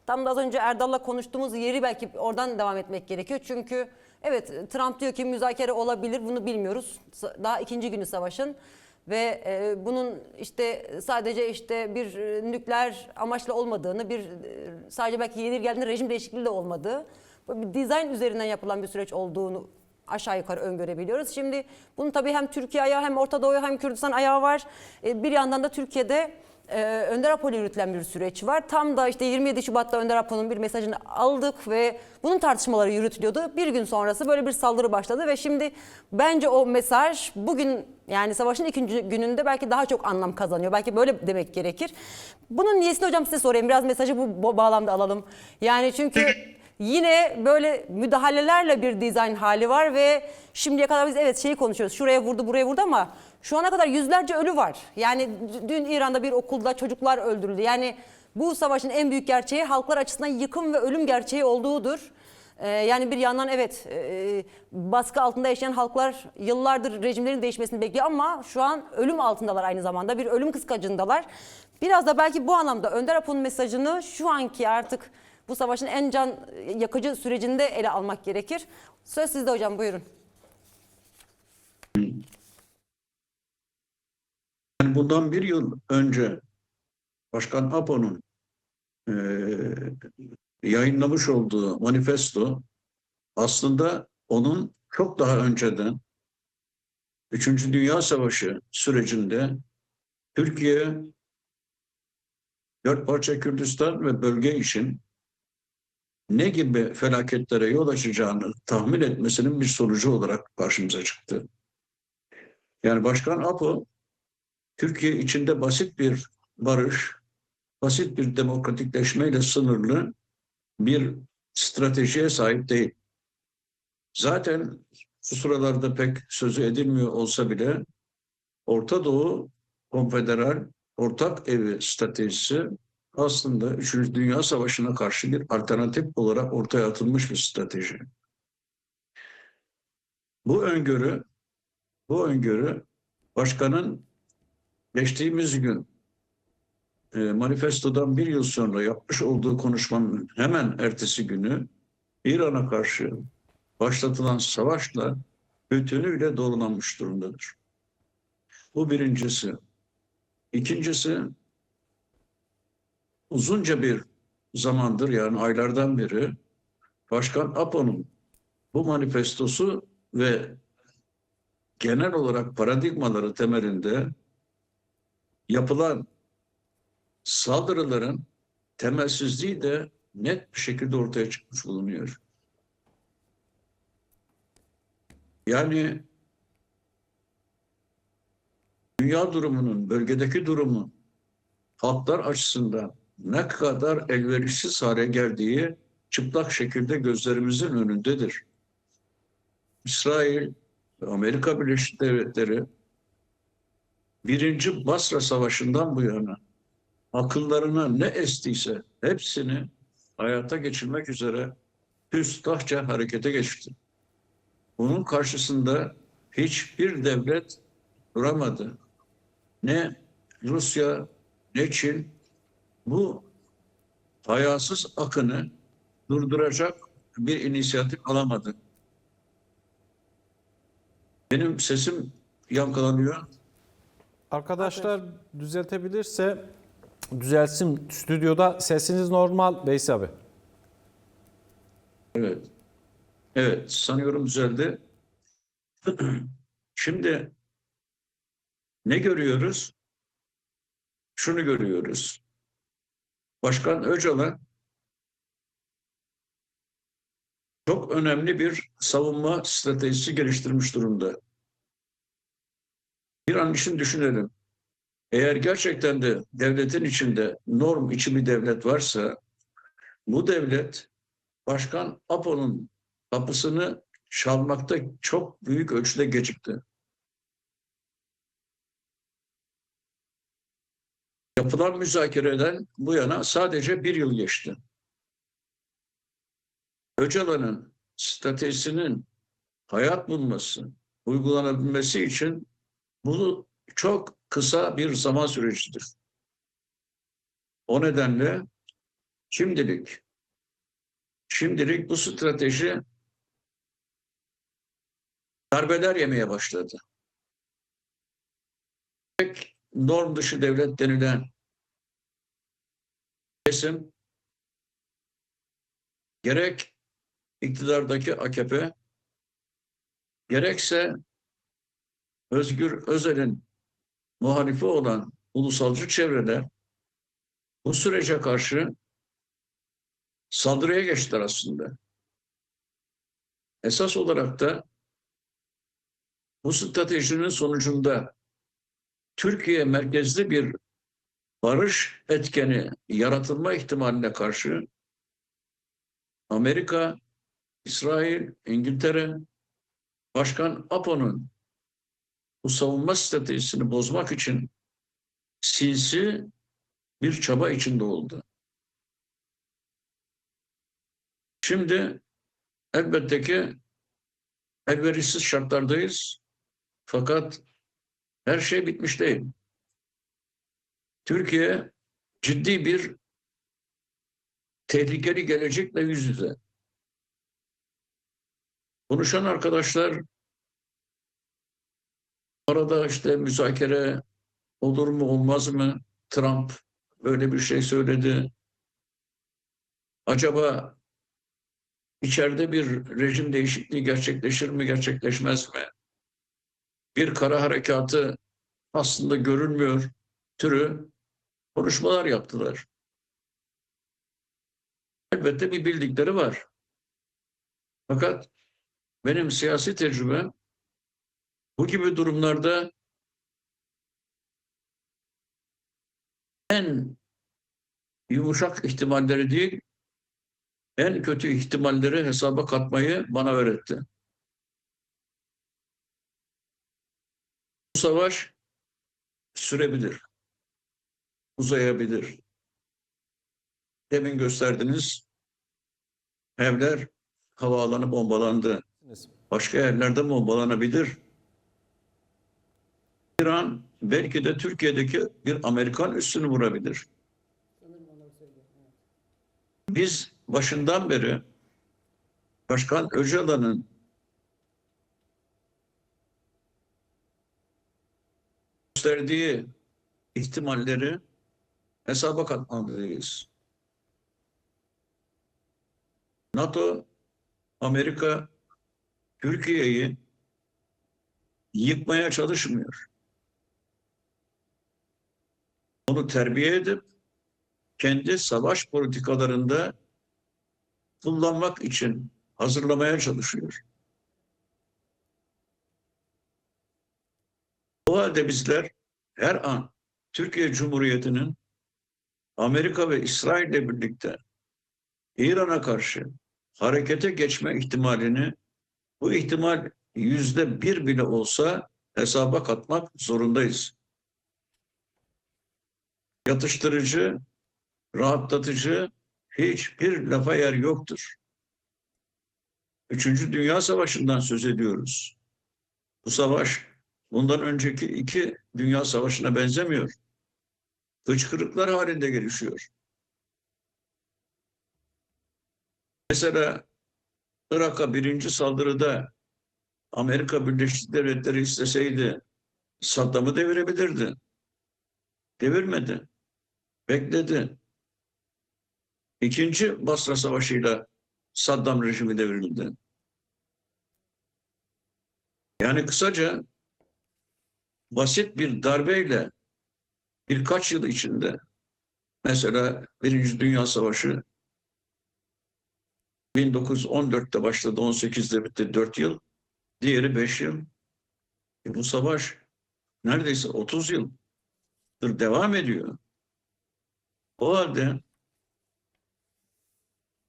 Tam da az önce Erdal'la konuştuğumuz yeri belki oradan devam etmek gerekiyor. Çünkü evet, Trump diyor ki müzakere olabilir, bunu bilmiyoruz. Daha ikinci günü savaşın. Ve bunun işte sadece işte bir nükleer amaçla olmadığını, sadece belki yeni geldiğinde rejim değişikliği de olmadığı, bir dizayn üzerinden yapılan bir süreç olduğunu aşağı yukarı öngörebiliyoruz. Şimdi bunun tabii hem Türkiye ayağı, hem Orta Doğu, hem Kürdistan ayağı var. Bir yandan da Türkiye'de Önder Apo'yla yürütülen bir süreç var. Tam da işte 27 Şubat'ta Önder Apo'nun bir mesajını aldık ve bunun tartışmaları yürütülüyordu. Bir gün sonrası böyle bir saldırı başladı ve şimdi bence o mesaj bugün, yani savaşın ikinci gününde belki daha çok anlam kazanıyor. Belki böyle demek gerekir. Bunun niyesini hocam size sorayım. Biraz mesajı bu bağlamda alalım. Yani çünkü yine böyle müdahalelerle bir dizayn hali var ve şimdiye kadar biz evet şeyi konuşuyoruz. Şuraya vurdu, buraya vurdu ama şu ana kadar yüzlerce ölü var. Yani dün İran'da bir okulda çocuklar öldürüldü. Yani bu savaşın en büyük gerçeği halklar açısından yıkım ve ölüm gerçeği olduğudur. Yani bir yandan evet, baskı altında yaşayan halklar yıllardır rejimlerin değişmesini bekliyor ama şu an ölüm altındalar, aynı zamanda bir ölüm kıskacındalar. Biraz da belki bu anlamda Önder Apo'nun mesajını şu anki artık bu savaşın en can yakıcı sürecinde ele almak gerekir. Söz sizde hocam, buyurun. Yani bundan bir yıl önce Başkan Apo'nun yayınlamış olduğu manifesto aslında onun çok daha önceden Üçüncü Dünya Savaşı sürecinde Türkiye, dört parça Kürdistan ve bölge için ne gibi felaketlere yol açacağını tahmin etmesinin bir sonucu olarak karşımıza çıktı. Yani Başkan Apo, Türkiye içinde basit bir barış, basit bir demokratikleşmeyle sınırlı bir stratejiye sahip değil. Zaten şu sıralarda pek sözü edilmiyor olsa bile Orta Doğu Konfederal Ortak Evi stratejisi aslında Üçüncü Dünya Savaşı'na karşı bir alternatif olarak ortaya atılmış bir strateji. Bu öngörü, bu öngörü başkanın geçtiğimiz gün manifestodan bir yıl sonra yapmış olduğu konuşmanın hemen ertesi günü İran'a karşı başlatılan savaşla bütünüyle doğrulanmış durumdadır. Bu birincisi. İkincisi, uzunca bir zamandır, yani aylardan beri Başkan Apo'nun bu manifestosu ve genel olarak paradigmaları temelinde yapılan saldırıların temelsizliği de net bir şekilde ortaya çıkmış bulunuyor. Yani dünya durumunun, bölgedeki durumu halklar açısından ne kadar elverişsiz hale geldiği çıplak şekilde gözlerimizin önündedir. İsrail ve Amerika Birleşik Devletleri Birinci Basra Savaşı'ndan bu yana akıllarına ne estiyse hepsini hayata geçirmek üzere küstahça harekete geçti. Bunun karşısında hiçbir devlet duramadı. Ne Rusya, ne Çin bu hayasız akını durduracak bir inisiyatif alamadı. Benim sesim yankılanıyor. Arkadaşlar düzeltebilirse düzelsin. Stüdyoda sesiniz normal Veys abi. Evet. Evet, sanıyorum düzeldi. Şimdi ne görüyoruz? Şunu görüyoruz. Başkan Öcalan çok önemli bir savunma stratejisi geliştirmiş durumda. Bir an için düşünelim. Eğer gerçekten de devletin içinde norm içi bir devlet varsa, bu devlet Başkan Apo'nun kapısını çalmakta çok büyük ölçüde gecikti. Yapılan müzakereden bu yana sadece bir yıl geçti. Öcalan'ın stratejisinin hayat bulması, uygulanabilmesi için bu çok kısa bir zaman sürecidir. O nedenle Şimdilik bu strateji darbeler yemeye başladı. Norm dışı devlet denilen kesim, gerek iktidardaki AKP, gerekse Özgür Özel'in muhalifi olan ulusalcı çevreler bu sürece karşı saldırıya geçtiler aslında. Esas olarak da bu stratejinin sonucunda Türkiye merkezli bir barış etkeni yaratılma ihtimaline karşı Amerika, İsrail, İngiltere, Başkan APO'nun bu savunma stratejisini bozmak için sinsi bir çaba içinde oldu. Şimdi elbette ki elverişsiz şartlardayız. Fakat her şey bitmiş değil. Türkiye ciddi bir tehlikeli gelecekle yüz yüze. Konuşan arkadaşlar arada işte müzakere olur mu olmaz mı? Trump böyle bir şey söyledi. Acaba içeride bir rejim değişikliği gerçekleşir mi, gerçekleşmez mi? Bir kara harekatı aslında görünmüyor türü konuşmalar yaptılar. Elbette bir bildikleri var. Fakat benim siyasi tecrübem bu gibi durumlarda en yumuşak ihtimalleri değil, en kötü ihtimalleri hesaba katmayı bana öğretti. Bu savaş sürebilir, uzayabilir. Demin gösterdiniz, evler, havaalanı bombalandı. Başka yerlerde bombalanabilir. İran belki de Türkiye'deki bir Amerikan üssünü vurabilir. Biz başından beri Başkan Öcalan'ın gösterdiği ihtimalleri hesaba katmalıyız. NATO, Amerika, Türkiye'yi yıkmaya çalışmıyor. Onu terbiye edip kendi savaş politikalarında kullanmak için hazırlamaya çalışıyor. O halde bizler her an Türkiye Cumhuriyeti'nin Amerika ve İsrail ile birlikte İran'a karşı harekete geçme ihtimalini, bu ihtimal %1 bile olsa hesaba katmak zorundayız. Yatıştırıcı, rahatlatıcı hiçbir lafa yer yoktur. Üçüncü Dünya Savaşı'ndan söz ediyoruz. Bu savaş bundan önceki 2 Dünya Savaşı'na benzemiyor. Hıçkırıklar halinde gelişiyor. Mesela Irak'a birinci saldırıda Amerika Birleşik Devletleri isteseydi Saddam'ı devirebilirdi. Devirmedi. Bekledi. İkinci Basra Savaşı'yla Saddam rejimi devrildi. Yani kısaca basit bir darbeyle birkaç yıl içinde, mesela Birinci Dünya Savaşı 1914'te başladı, 18'de bitti, 4 yıl. Diğeri 5 yıl. Bu savaş neredeyse 30 yıldır devam ediyor. O halde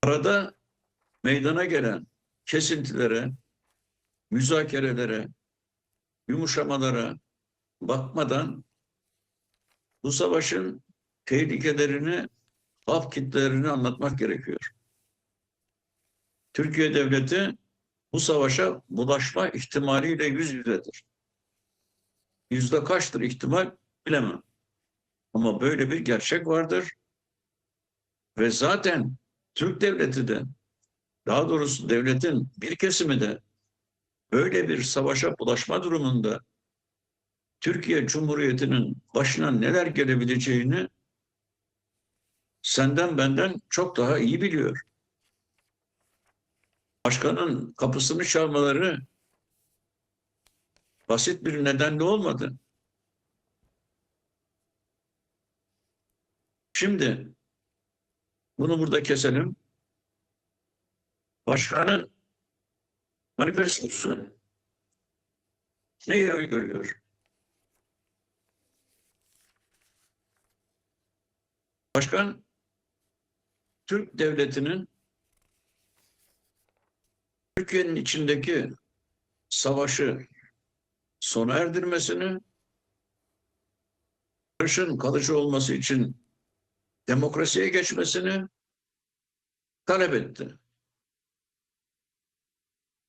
arada meydana gelen kesintilere, müzakerelere, yumuşamalara bakmadan bu savaşın tehlikelerini, halk kitlelerini anlatmak gerekiyor. Türkiye Devleti bu savaşa bulaşma ihtimaliyle yüz yüzedir. Yüzde kaçtır ihtimal bilemem. Ama böyle bir gerçek vardır. Ve zaten Türk devleti de, daha doğrusu devletin bir kesimi de böyle bir savaşa bulaşma durumunda Türkiye Cumhuriyeti'nin başına neler gelebileceğini senden benden çok daha iyi biliyor. Başkanın kapısını çalmaları basit bir nedenle olmadı. Şimdi bunu burada keselim. Başkanın manifestosu neyi öngörüyor? Başkan, Türk devletinin Türkiye'nin içindeki savaşı sona erdirmesini, barışın kalıcı olması için demokrasiye geçmesini talep etti.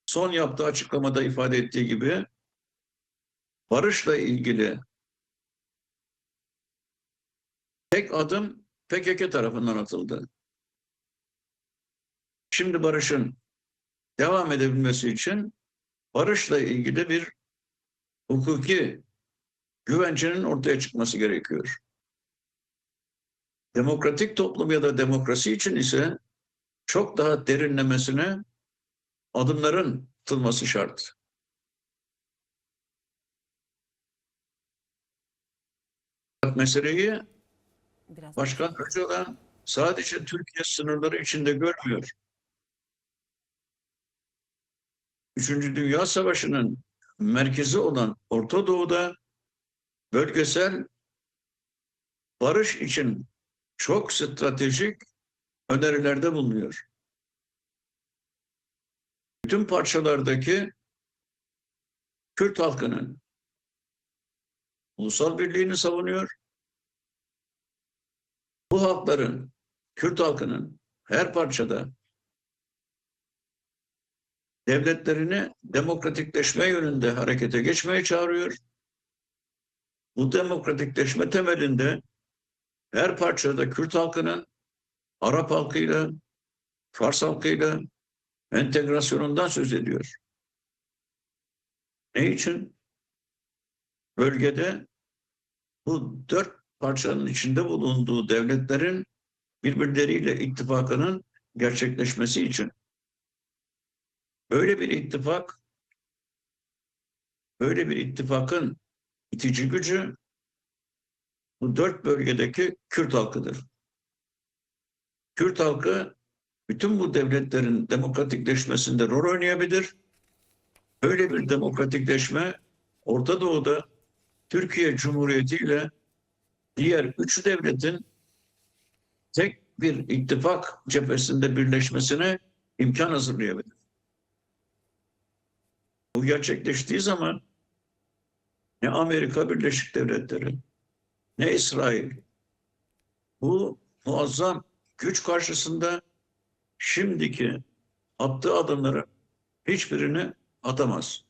Son yaptığı açıklamada ifade ettiği gibi barışla ilgili tek adım PKK tarafından atıldı. Şimdi barışın devam edebilmesi için barışla ilgili bir hukuki güvencenin ortaya çıkması gerekiyor. Demokratik toplum ya da demokrasi için ise çok daha derinlemesine adımların atılması şart. Meseleyi Biraz Başkan Öcalan sadece Türkiye sınırları içinde görmüyor. Üçüncü Dünya Savaşı'nın merkezi olan Orta Doğu'da bölgesel barış için çok stratejik önerilerde bulunuyor. Bütün parçalardaki Kürt halkının ulusal birliğini savunuyor. Bu halkların, Kürt halkının her parçada devletlerini demokratikleşme yönünde harekete geçmeye çağırıyor. Bu demokratikleşme temelinde her parçada Kürt halkının Arap halkıyla, Fars halkıyla entegrasyonundan söz ediyor. Ne için? Bölgede bu dört parçanın içinde bulunduğu devletlerin birbirleriyle ittifakının gerçekleşmesi için. Böyle bir ittifak, böyle bir ittifakın itici gücü bu dört bölgedeki Kürt halkıdır. Kürt halkı bütün bu devletlerin demokratikleşmesinde rol oynayabilir. Böyle bir demokratikleşme Orta Doğu'da Türkiye Cumhuriyeti ile diğer üç devletin tek bir ittifak cephesinde birleşmesine imkan hazırlayabilir. Bu gerçekleştiği zaman ne Amerika Birleşik Devletleri ne İsrail bu muazzam güç karşısında şimdiki attığı adımları hiçbirini atamaz.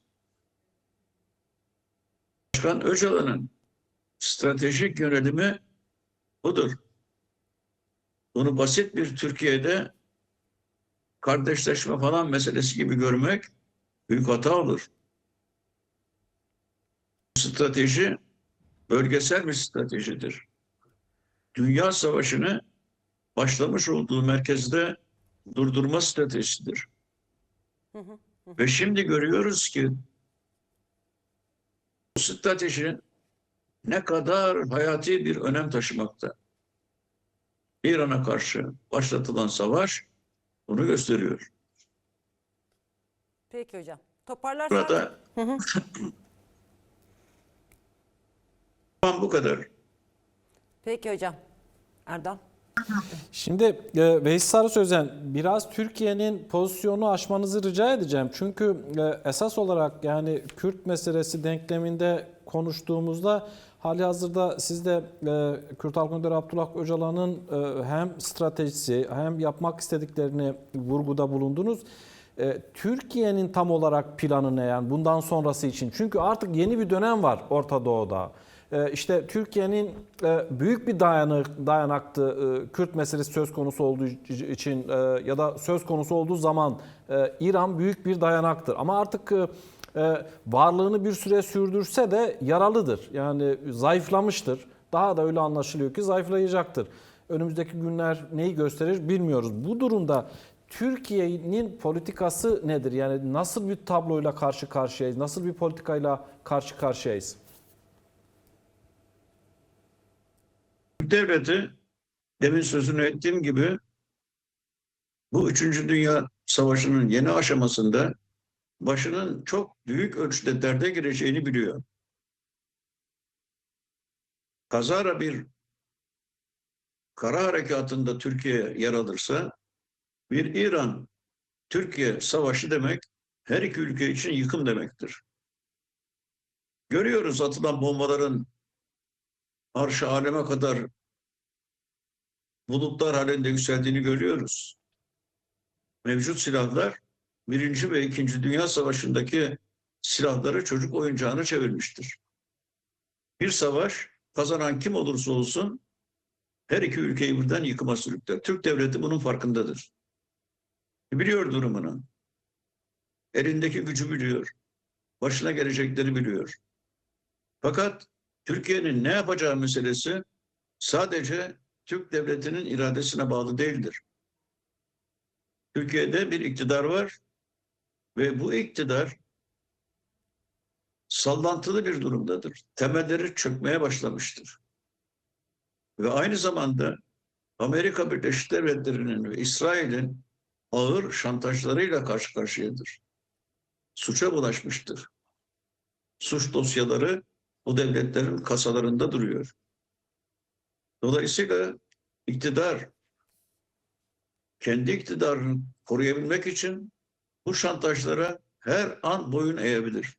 Başkan Öcalan'ın stratejik yönelimi budur. Bunu basit bir Türkiye'de kardeşleşme falan meselesi gibi görmek büyük hata olur. Bu strateji bölgesel bir stratejidir. Dünya Savaşı'nı başlamış olduğu merkezde durdurma stratejisidir. Ve şimdi görüyoruz ki bu strateji ne kadar hayati bir önem taşımakta. İran'a karşı başlatılan savaş bunu gösteriyor. Peki hocam. Toparlarsak Burada bu kadar. peki hocam. Erdal. Şimdi Veys Sarı Sözen, biraz Türkiye'nin pozisyonu aşmanızı rica edeceğim. Çünkü esas olarak yani Kürt meselesi denkleminde konuştuğumuzda halihazırda siz de Kürt Halk Önderi Abdullah Öcalan'ın hem stratejisi hem yapmak istediklerini vurguda bulundunuz. Türkiye'nin tam olarak planı ne yani bundan sonrası için? Çünkü artık yeni bir dönem var Orta Doğu'da. işte Türkiye'nin büyük bir dayanaktı Kürt meselesi söz konusu olduğu için ya da söz konusu olduğu zaman İran büyük bir dayanaktır. Ama artık varlığını bir süre sürdürse de yaralıdır. Yani zayıflamıştır. Daha da öyle anlaşılıyor ki zayıflayacaktır. Önümüzdeki günler neyi gösterir bilmiyoruz. Bu durumda Türkiye'nin politikası nedir? Yani nasıl bir tabloyla karşı karşıyayız? Nasıl bir politikayla karşı karşıyayız? Türk devleti, demin sözünü ettiğim gibi, bu 3. Dünya Savaşı'nın yeni aşamasında başının çok büyük ölçüde derde gireceğini biliyor. Kazara bir kara harekatında Türkiye yer alırsa, bir İran-Türkiye savaşı demek her iki ülke için yıkım demektir. Görüyoruz atılan bombaların arş-ı aleme kadar bulutlar halinde yükseldiğini görüyoruz. Mevcut silahlar 1. ve 2. Dünya Savaşı'ndaki silahları çocuk oyuncağına çevirmiştir. Bir savaş kazanan kim olursa olsun her iki ülkeyi birden yıkıma sürükler. Türk devleti bunun farkındadır. Biliyor durumunu. Elindeki gücü biliyor. Başına gelecekleri biliyor. Fakat Türkiye'nin ne yapacağı meselesi sadece Türk devletinin iradesine bağlı değildir. Türkiye'de bir iktidar var ve bu iktidar sallantılı bir durumdadır. Temelleri çökmeye başlamıştır. Ve aynı zamanda Amerika Birleşik Devletleri'nin ve İsrail'in ağır şantajlarıyla karşı karşıyadır. Suça bulaşmıştır. Suç dosyaları bu devletlerin kasalarında duruyor. Dolayısıyla iktidar kendi iktidarını koruyabilmek için bu şantajlara her an boyun eğebilir.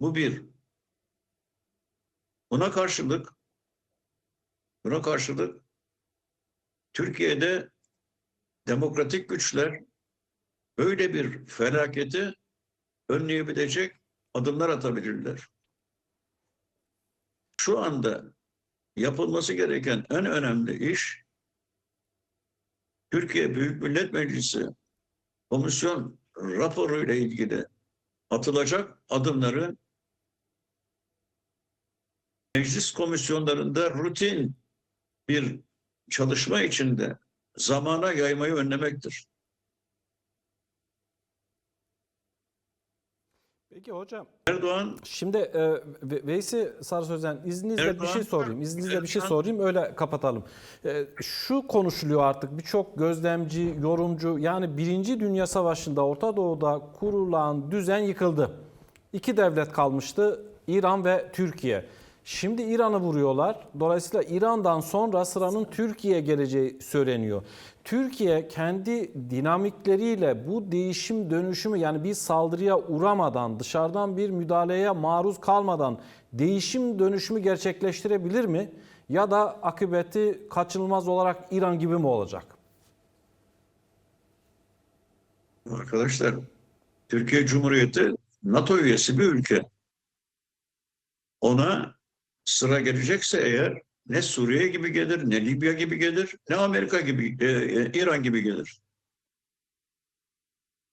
Bu bir. Buna karşılık Türkiye'de demokratik güçler böyle bir felaketi önleyebilecek adımlar atabilirler. Şu anda yapılması gereken en önemli iş, Türkiye Büyük Millet Meclisi komisyon raporu ile ilgili atılacak adımları meclis komisyonlarında rutin bir çalışma içinde zamana yaymayı önlemektir. Peki hocam. Erdoğan, Şimdi Veysi Sarı Sözen izninizle Erdoğan, bir şey sorayım öyle kapatalım. Şu konuşuluyor artık birçok gözlemci, yorumcu, yani 1. Dünya Savaşı'nda Orta Doğu'da kurulan düzen yıkıldı. 2 devlet kalmıştı, İran ve Türkiye. Şimdi İran'ı vuruyorlar. Dolayısıyla İran'dan sonra sıranın Türkiye'ye geleceği söyleniyor. Türkiye kendi dinamikleriyle bu değişim dönüşümü, yani bir saldırıya uğramadan, dışarıdan bir müdahaleye maruz kalmadan değişim dönüşümü gerçekleştirebilir mi? Ya da akıbeti kaçınılmaz olarak İran gibi mi olacak? arkadaşlar, Türkiye Cumhuriyeti NATO üyesi bir ülke. Ona sıra gelecekse eğer ne Suriye gibi gelir, ne Libya gibi gelir, ne Amerika gibi, İran gibi gelir.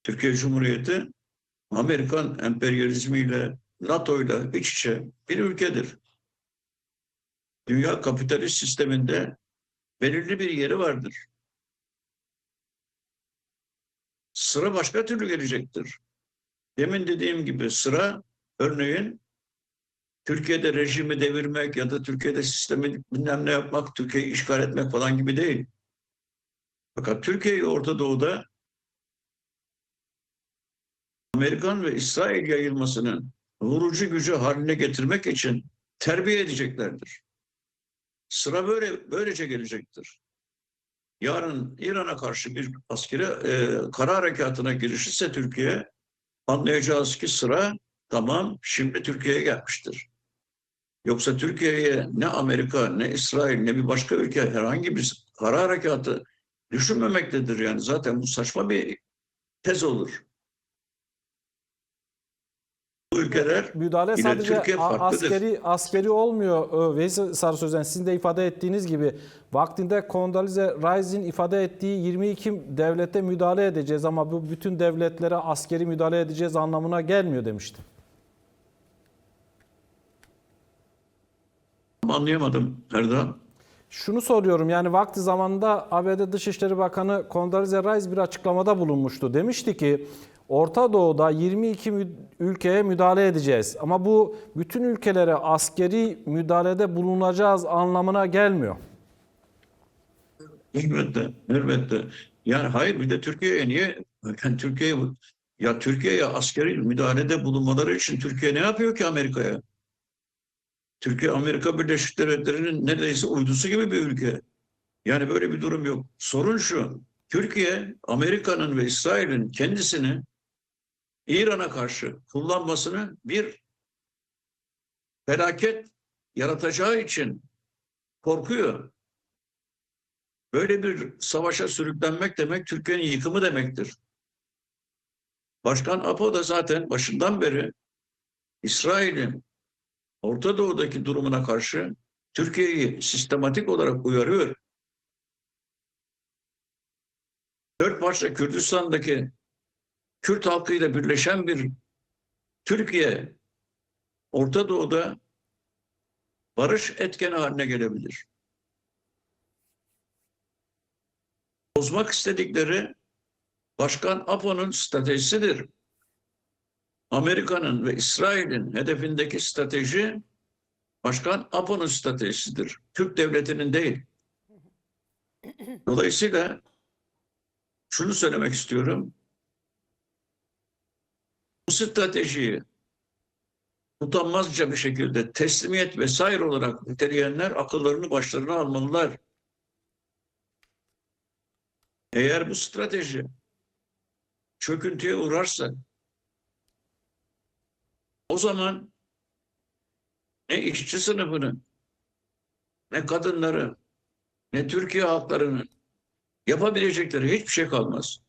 Türkiye Cumhuriyeti Amerikan emperyalizmiyle, NATO'yla iç içe bir ülkedir. Dünya kapitalist sisteminde belirli bir yeri vardır. Sıra başka türlü gelecektir. Demin dediğim gibi sıra, örneğin Türkiye'de rejimi devirmek ya da Türkiye'de sistemi bilmem ne yapmak, Türkiye'yi işgal etmek falan gibi değil. Fakat Türkiye'yi Orta Doğu'da Amerikan ve İsrail yayılmasının vurucu gücü haline getirmek için terbiye edeceklerdir. Sıra böylece gelecektir. Yarın İran'a karşı bir askeri kara harekatına girişirse Türkiye, anlayacağız ki sıra tamam, şimdi Türkiye'ye gelmiştir. Yoksa Türkiye'ye ne Amerika, ne İsrail, ne bir başka ülke herhangi bir kara harekatı düşünmemektedir. Yani zaten bu saçma bir tez olur. Bu Bu ülkeler Müdahale ile sadece Türkiye farklıdır. askeri olmuyor. Veysel Sarı Sözen, sizin de ifade ettiğiniz gibi vaktinde Condoleezza Rice'in ifade ettiği 22 devlete müdahale edeceğiz ama bu bütün devletlere askeri müdahale edeceğiz anlamına gelmiyor demişti. Anlayamadım Erdoğan. Şunu soruyorum, yani vakti zamanında ABD Dışişleri Bakanı Condoleezza Rice bir açıklamada bulunmuştu. Demişti ki Orta Doğu'da 22 ülkeye müdahale edeceğiz ama bu bütün ülkelere askeri müdahalede bulunacağız anlamına gelmiyor. Elbette, elbette. Yani hayır, bir de Türkiye'ye niye, yani Türkiye'ye askeri müdahalede bulunmaları için Türkiye ne yapıyor ki Amerika'ya? Türkiye Amerika Birleşik Devletleri'nin neredeyse uydusu gibi bir ülke. Yani böyle bir durum yok. Sorun şu: Türkiye, Amerika'nın ve İsrail'in kendisini İran'a karşı kullanmasını bir felaket yaratacağı için korkuyor. Böyle bir savaşa sürüklenmek demek Türkiye'nin yıkımı demektir. Başkan Apo da zaten başından beri İsrail'in Orta Doğu'daki durumuna karşı Türkiye'yi sistematik olarak uyarıyor. Dört parça Kürdistan'daki Kürt halkıyla birleşen bir Türkiye, Orta Doğu'da barış etkeni haline gelebilir. Bozmak istedikleri Başkan Apo'nun stratejisidir. Amerika'nın ve İsrail'in hedefindeki strateji Başkan Apo'nun stratejisidir. Türk devletinin değil. Dolayısıyla şunu söylemek istiyorum. Bu stratejiyi utanmazca bir şekilde teslimiyet vesaire olarak niteleyenler akıllarını başlarına almalılar. Eğer bu strateji çöküntüye uğrarsa o zaman ne işçi sınıfını, ne kadınları, ne Türkiye halklarının yapabilecekleri hiçbir şey kalmaz.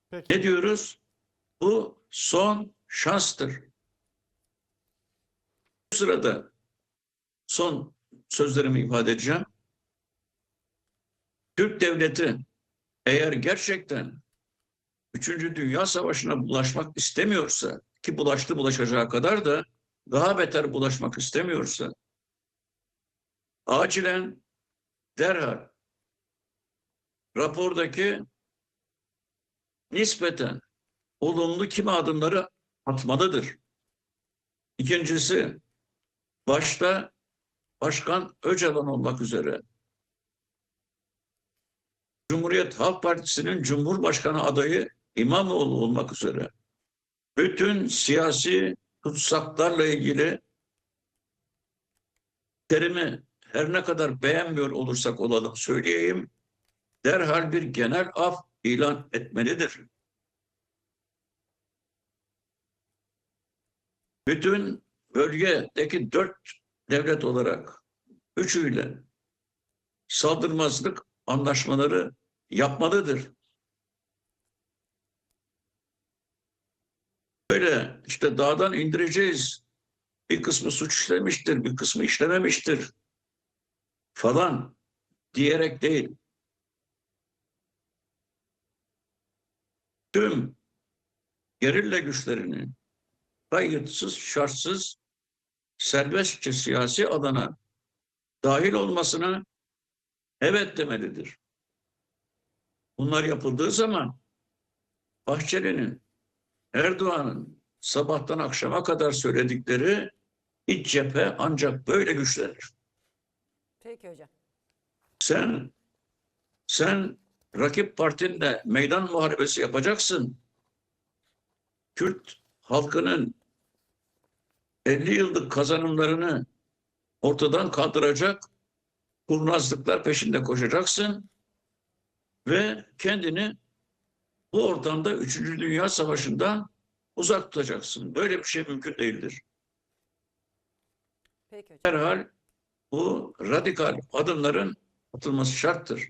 Peki. Ne diyoruz? Bu son şanstır. Bu sırada son sözlerimi ifade edeceğim. Türk devleti eğer gerçekten 3. Dünya Savaşı'na bulaşmak istemiyorsa, ki bulaşacağı kadar da daha beter bulaşmak istemiyorsa, acilen derhal rapordaki nispeten olumlu kimi adımları atmalıdır. İkincisi, başta Başkan Öcalan olmak üzere Cumhuriyet Halk Partisi'nin Cumhurbaşkanı adayı İmamoğlu olmak üzere bütün siyasi tutsaklarla ilgili terimi her ne kadar beğenmiyor olursak olalım söyleyeyim, derhal bir genel af ilan etmelidir. Bütün bölgedeki 4 devlet olarak üçüyle saldırmazlık anlaşmaları yapmalıdır. Böyle işte dağdan indireceğiz. Bir kısmı suç işlemiştir, bir kısmı işlememiştir falan diyerek değil. Tüm gerilla güçlerini kayıtsız, şartsız, serbestçe siyasi alana dahil olmasına evet demelidir. Bunlar yapıldığı zaman Bahçeli'nin, Erdoğan'ın sabahtan akşama kadar söyledikleri iç cephe ancak böyle güçlenir. Peki hocam. Sen rakip partinle meydan muharebesi yapacaksın. Kürt halkının 50 yıllık kazanımlarını ortadan kaldıracak kurnazlıklar peşinde koşacaksın ve kendini bu ortamda 3. Dünya Savaşı'ndan uzak tutacaksın. Böyle bir şey mümkün değildir. Peki hocam. Herhal bu radikal adımların atılması şarttır.